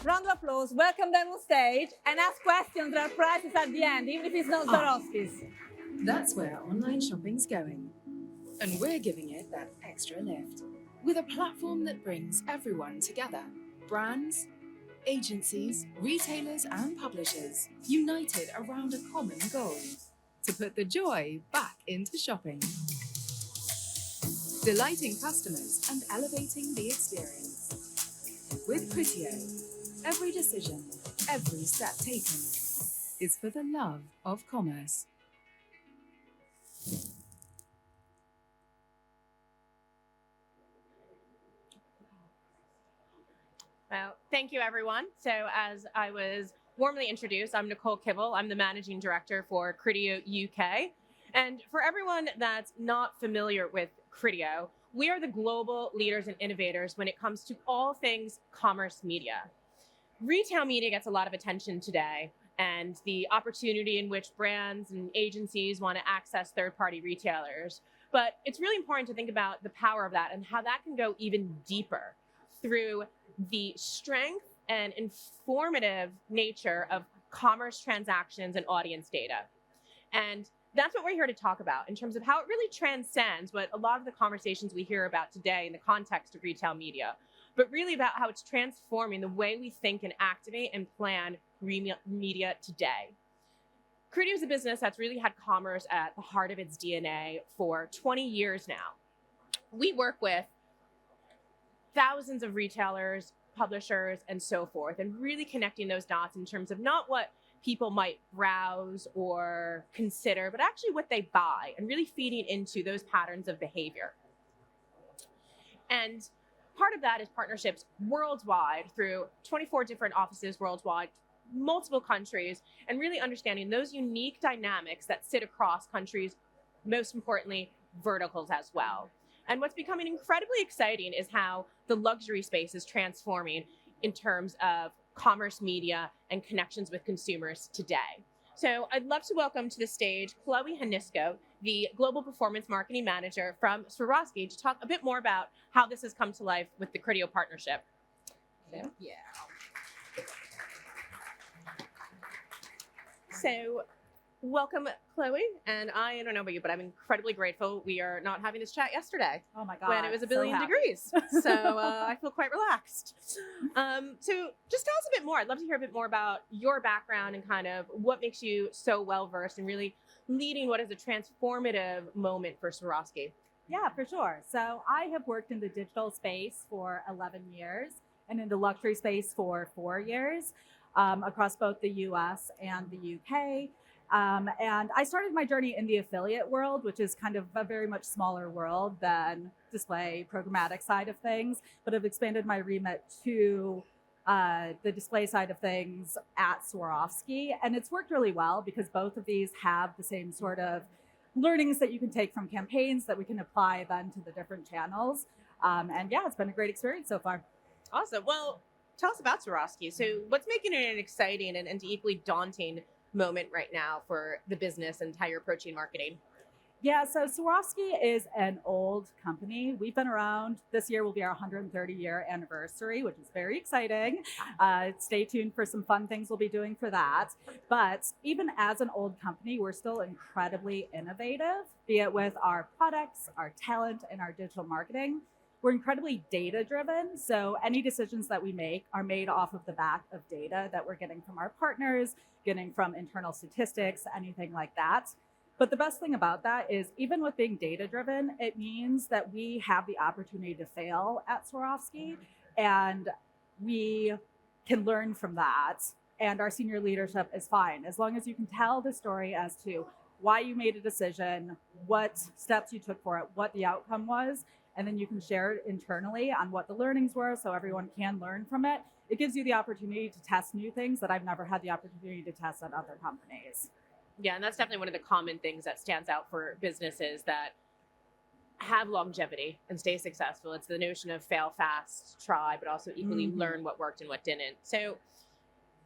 round of applause, welcome them on stage, and ask questions. There are prizes at the end, even if it's not Swarovski's. That's where online shopping's going. And we're giving it that extra lift. With a platform that brings everyone together. Brands, agencies, retailers, and publishers united around a common goal. To put the joy back into shopping. Delighting customers and elevating the experience. With Criteo, every decision, every step taken is for the love of commerce. Well, thank you, everyone. So as I was warmly introduced, I'm Nicole Kivel. I'm the Managing Director for Criteo UK. And for everyone that's not familiar with Criteo, we are the global leaders and innovators when it comes to all things commerce media. Retail media gets a lot of attention today, and the opportunity in which brands and agencies want to access third-party retailers. But it's really important to think about the power of that and how that can go even deeper through the strength and informative nature of commerce transactions and audience data. And that's what we're here to talk about in terms of how it really transcends what a lot of the conversations we hear about today in the context of retail media, but really about how it's transforming the way we think and activate and plan media today. Criteo is a business that's really had commerce at the heart of its DNA for 20 years now. We work with thousands of retailers, publishers, and so forth, and really connecting those dots in terms of not what people might browse or consider, but actually what they buy, and really feeding into those patterns of behavior. And part of that is partnerships worldwide through 24 different offices worldwide, multiple countries, and really understanding those unique dynamics that sit across countries, most importantly, verticals as well. And what's becoming incredibly exciting is how the luxury space is transforming in terms of commerce media and connections with consumers today. So I'd love to welcome to the stage Chloe Hanisko, the Global Performance Marketing Manager from Swarovski, to talk a bit more about how this has come to life with the Criteo partnership. Yeah. So welcome, Chloe. And I don't know about you, but I'm incredibly grateful we are not having this chat yesterday. Oh my God. When it was a billion degrees. So I feel quite relaxed. So just tell us a bit more. I'd love to hear a bit more about your background and kind of what makes you so well-versed and really leading what is a transformative moment for Swarovski. Yeah, for sure. So I have worked in the digital space for 11 years and in the luxury space for 4 years across both the US and the UK. And I started my journey in the affiliate world, which is kind of a very much smaller world than display programmatic side of things, but I've expanded my remit to the display side of things at Swarovski. And it's worked really well because both of these have the same sort of learnings that you can take from campaigns that we can apply then to the different channels. And yeah, it's been a great experience so far. Awesome. Well, tell us about Swarovski. So what's making it an exciting and equally daunting moment right now for the business and how you're approaching marketing? Yeah, so Swarovski is an old company. We've been around. This year will be our 130-year anniversary, which is very exciting. Stay tuned for some fun things we'll be doing for that. But even as an old company, we're still incredibly innovative, be it with our products, our talent, and our digital marketing. We're incredibly data-driven, so any decisions that we make are made off of the back of data that we're getting from our partners, getting from internal statistics, anything like that. But the best thing about that is even with being data-driven, it means that we have the opportunity to fail at Swarovski, and we can learn from that. And our senior leadership is fine, as long as you can tell the story as to why you made a decision, what steps you took for it, what the outcome was, and then you can share it internally on what the learnings were so everyone can learn from it. It gives you the opportunity to test new things that I've never had the opportunity to test at other companies. Yeah, and that's definitely one of the common things that stands out for businesses that have longevity and stay successful. It's the notion of fail fast, try, but also equally learn what worked and what didn't. So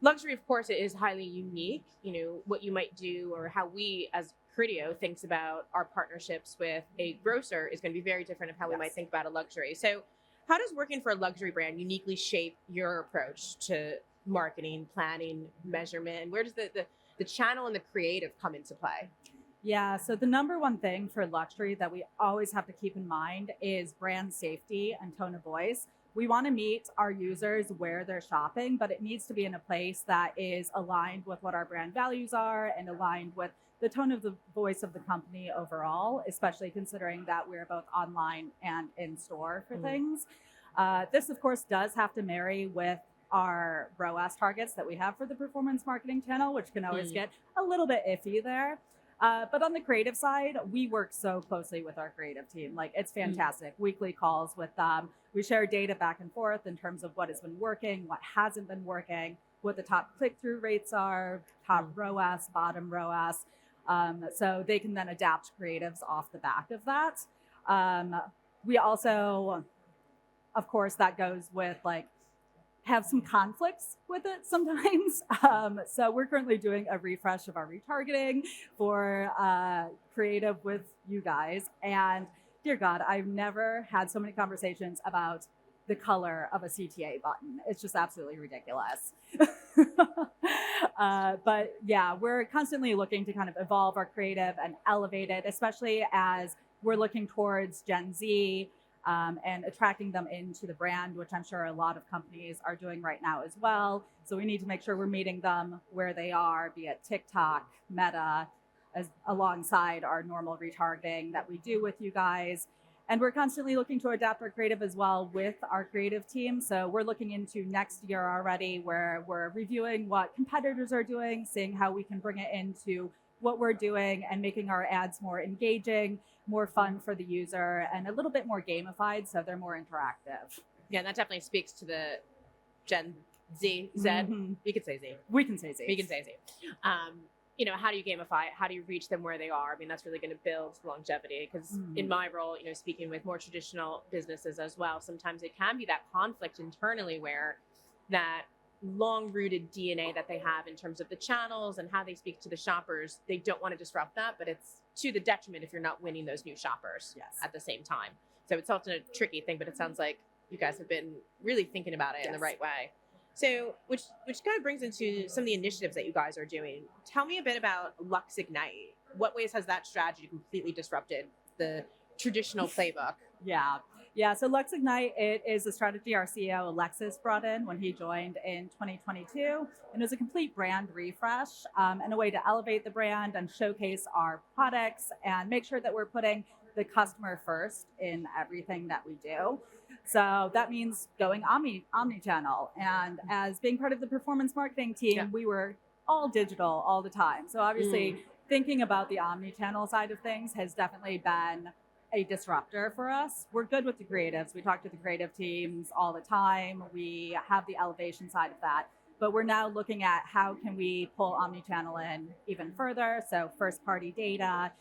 luxury, of course, is highly unique. You know, what you might do or how we as Criteo thinks about our partnerships with a grocer is going to be very different of how we might think about a luxury. So how does working for a luxury brand uniquely shape your approach to marketing, planning, measurement, and where does the channel and the creative come into play? Yeah, so the number one thing for luxury that we always have to keep in mind is brand safety and tone of voice. We want to meet our users where they're shopping, but it needs to be in a place that is aligned with what our brand values are and aligned with the tone of the voice of the company overall, especially considering that we're both online and in store for things. This, of course, does have to marry with our ROAS targets that we have for the performance marketing channel, which can always get a little bit iffy there. But on the creative side, we work so closely with our creative team. Like, it's fantastic. Weekly calls with them. We share data back and forth in terms of what has been working, what hasn't been working, what the top click-through rates are, top ROAS, bottom ROAS. So they can then adapt creatives off the back of that. We also, of course, that goes with like, have some conflicts with it sometimes. So we're currently doing a refresh of our retargeting for creative with you guys. And dear God, I've never had so many conversations about the color of a CTA button. It's just absolutely ridiculous. But yeah, we're constantly looking to kind of evolve our creative and elevate it, especially as we're looking towards Gen Z and attracting them into the brand, which I'm sure a lot of companies are doing right now as well. So we need to make sure we're meeting them where they are, be it TikTok, Meta, alongside our normal retargeting that we do with you guys. And we're constantly looking to adapt our creative as well with our creative team. So we're looking into next year already, where we're reviewing what competitors are doing, seeing how we can bring it into what we're doing and making our ads more engaging, more fun for the user, and a little bit more gamified so they're more interactive. Yeah, that definitely speaks to the Gen Z. You could say Z. We can say Z. We can say Z. You know, how do you gamify it? How do you reach them where they are? I mean, that's really going to build longevity, because in my role, you know, speaking with more traditional businesses as well, sometimes it can be that conflict internally where that long-rooted DNA that they have in terms of the channels and how they speak to the shoppers, they don't want to disrupt that, but it's to the detriment if you're not winning those new shoppers at the same time. So it's often a tricky thing, but it sounds like you guys have been really thinking about it in the right way. So, which kind of brings into some of the initiatives that you guys are doing. Tell me a bit about Lux Ignite. What ways has that strategy completely disrupted the traditional playbook? Yeah. So Lux Ignite, it is a strategy our CEO Alexis brought in when he joined in 2022, and it was a complete brand refresh and a way to elevate the brand and showcase our products and make sure that we're putting the customer first in everything that we do. So that means going omni-channel. And as being part of the performance marketing team, we were all digital all the time. So obviously thinking about the omni-channel side of things has definitely been a disruptor for us. We're good with the creatives. We talk to the creative teams all the time. We have the elevation side of that. But we're now looking at how can we pull omni-channel in even further. So first party data,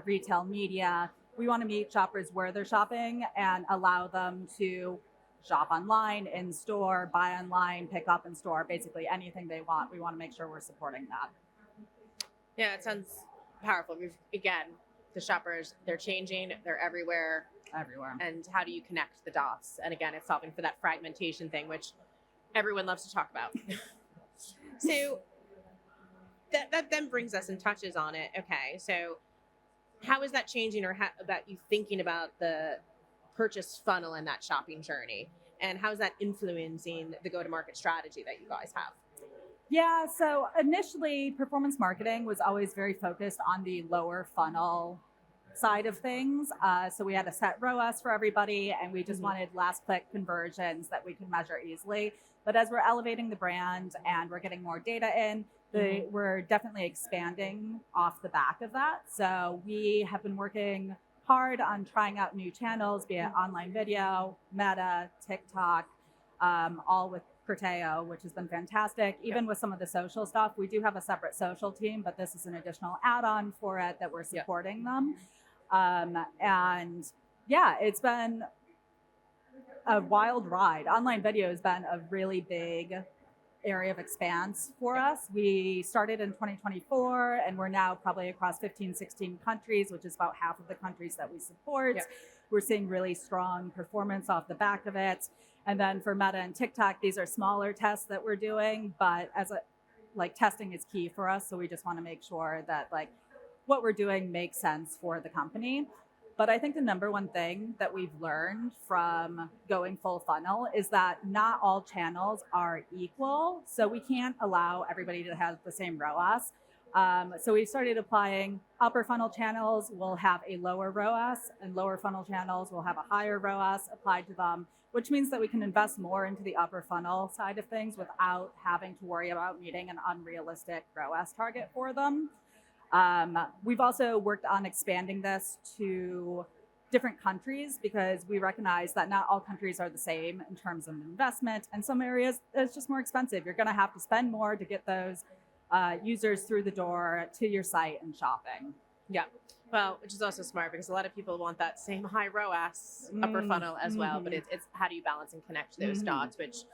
retail media. We want to meet shoppers where they're shopping and allow them to shop online, in store, buy online, pick up in store, basically anything they want. We want to make sure we're supporting that. Yeah, it sounds powerful. Again, the shoppers, they're changing, they're everywhere. And how do you connect the dots? And again, it's solving for that fragmentation thing, which everyone loves to talk about. So that then brings us and touches on it. Okay, so how is that changing, or how about you thinking about the purchase funnel and that shopping journey? And how is that influencing the go-to-market strategy that you guys have? Yeah, so initially performance marketing was always very focused on the lower funnel side of things. So we had a set ROAS for everybody, and we just wanted last click conversions that we could measure easily. But as we're elevating the brand and we're getting more data in, we're definitely expanding off the back of that. So we have been working hard on trying out new channels, be it online video, Meta, TikTok, all with Criteo, which has been fantastic. Even with some of the social stuff, we do have a separate social team, but this is an additional add-on for it that we're supporting them. And yeah, it's been a wild ride. Online video has been a really big area of expanse for us. We started in 2024 and we're now probably across 15, 16 countries, which is about half of the countries that we support. Yep. We're seeing really strong performance off the back of it. And then for Meta and TikTok, these are smaller tests that we're doing, but testing is key for us. So we just want to make sure that what we're doing makes sense for the company. But I think the number one thing that we've learned from going full funnel is that not all channels are equal. So we can't allow everybody to have the same ROAS. So we started applying upper funnel channels will have a lower ROAS and lower funnel channels will have a higher ROAS applied to them, which means that we can invest more into the upper funnel side of things without having to worry about meeting an unrealistic ROAS target for them. We've also worked on expanding this to different countries because we recognize that not all countries are the same in terms of investment. And some areas, it's just more expensive. You're going to have to spend more to get those users through the door to your site and shopping. Yeah. Well, which is also smart because a lot of people want that same high ROAS upper funnel as well, but it's how do you balance and connect those dots, which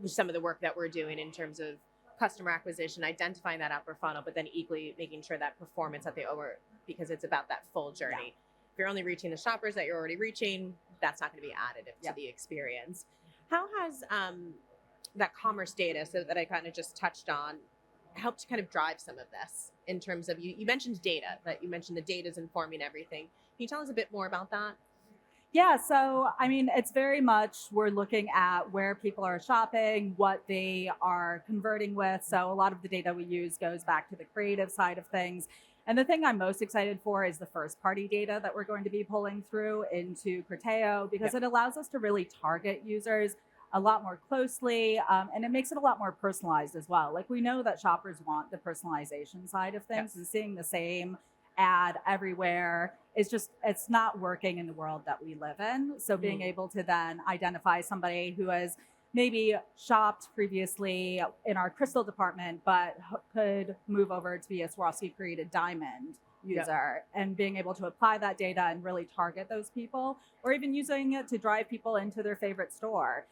some of the work that we're doing in terms of customer acquisition, identifying that upper funnel, but then equally making sure that performance at the over, because it's about that full journey. Yeah. If you're only reaching the shoppers that you're already reaching, that's not going to be additive to the experience. How has that commerce data, so that I kind of just touched on, helped to kind of drive some of this in terms of, you mentioned data, that you mentioned the data is informing everything. Can you tell us a bit more about that? Yeah, so I mean, it's very much we're looking at where people are shopping, what they are converting with. So a lot of the data we use goes back to the creative side of things. And the thing I'm most excited for is the first party data that we're going to be pulling through into Criteo, because it allows us to really target users a lot more closely, and it makes it a lot more personalized as well. Like, we know that shoppers want the personalization side of things, and seeing the same ad everywhere is just, it's not working in the world that we live in. So being able to then identify somebody who has maybe shopped previously in our crystal department, but could move over to be a Swarovski created diamond user, and being able to apply that data and really target those people, or even using it to drive people into their favorite store.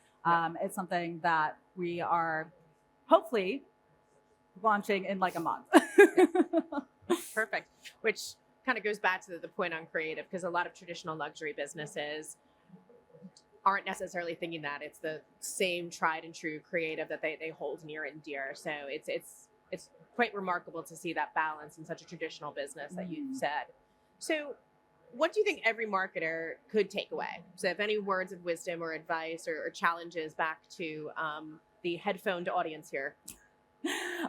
It's something that we are hopefully launching in like a month. Perfect. Which kind of goes back to the point on creative, because a lot of traditional luxury businesses aren't necessarily thinking that it's the same tried and true creative that they hold near and dear. So it's quite remarkable to see that balance in such a traditional business that you said. So what do you think every marketer could take away? So if any words of wisdom or advice or challenges back to the headphoned audience here.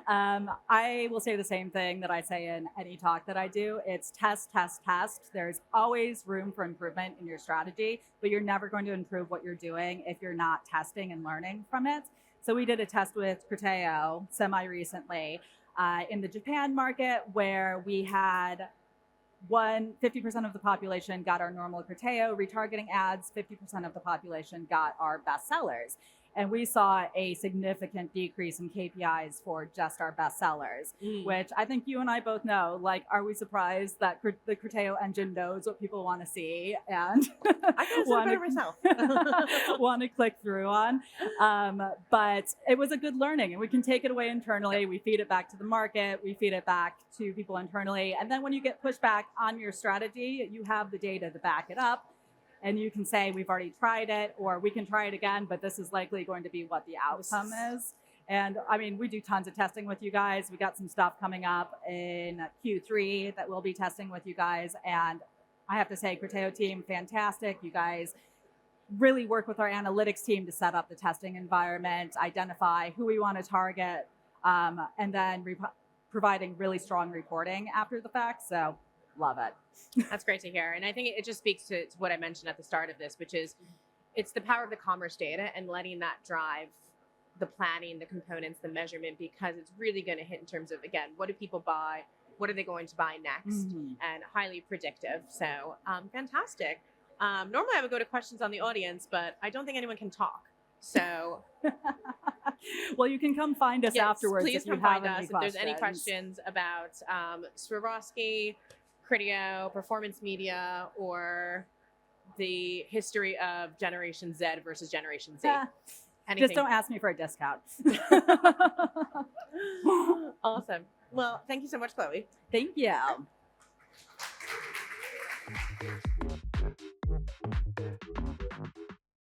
I will say the same thing that I say in any talk that I do. It's test, test, test. There's always room for improvement in your strategy, but you're never going to improve what you're doing if you're not testing and learning from it. So we did a test with Criteo semi-recently in the Japan market, where we had 50% of the population got our normal Criteo retargeting ads, 50% of the population got our bestsellers. And we saw a significant decrease in KPIs for just our bestsellers, which I think you and I both know. Like, are we surprised that the Criteo engine knows what people want to see and want to click through on? But it was a good learning, and we can take it away internally. We feed it back to the market. We feed it back to people internally. And then when you get pushback on your strategy, you have the data to back it up. And you can say, we've already tried it, or we can try it again, but this is likely going to be what the outcome is. And I mean, we do tons of testing with you guys. We got some stuff coming up in Q3 that we'll be testing with you guys. And I have to say, Criteo team, fantastic. You guys really work with our analytics team to set up the testing environment, identify who we want to target, and then providing really strong reporting after the fact. So love it. That's great to hear. And I think it just speaks to what I mentioned at the start of this, which is it's the power of the commerce data and letting that drive the planning, the components, the measurement, because it's really going to hit in terms of, again, what do people buy? What are they going to buy next? And highly predictive. So fantastic. Normally I would go to questions on the audience, but I don't think anyone can talk. So well, you can come find us afterwards. Please come find us if there's any questions about Swarovski, Criteo, performance media, or the history of Generation Z versus Generation Z. anything. Just don't ask me for a discount. Awesome. Well, thank you so much, Chloe. Thank you.